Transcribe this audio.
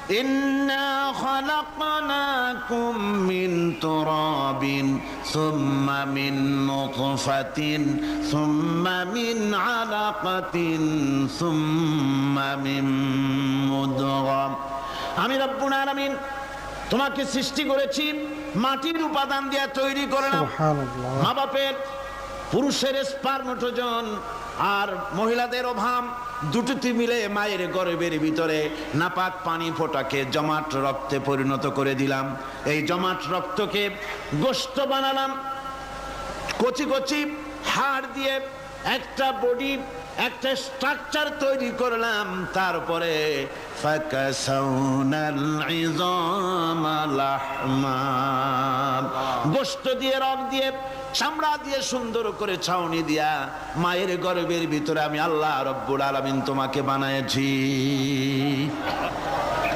ইন্না খালাকনাকুম মিন তুরাবিন সুম্মা মিন নুতফাতিন সুম্মা মিন আলাকাতিন সুম্মা মিন মুদগাম। আমি রব্বুল আলামিন তোমাকে সৃষ্টি করেছি মাটির উপাদান দিয়ে তৈরি করলাম। মা বাপের পুরুষের স্পার্মটোজন আর মহিলাদের ওভাম দুটোতে মিলে মায়ের গর্ভের ভিতরে নাপাক পানি ফোটাকে জমাট রক্তে পরিণত করে দিলাম। এই জমাট রক্তকে গোশত বানালাম, কচি কচি হাড় দিয়ে একটা বডি, একটা স্ট্রাকচার তৈরি করলাম। তারপরে ফাকাসাউনাল ইযামা লাহমা, গোশত দিয়ে, রগ দিয়ে, চামড়া দিয়ে সুন্দর করে ছাউনি দিয়া মায়ের গর্ভের ভিতরে আমি আল্লাহ রব্বুল আলামিন তোমাকে বানাইছি।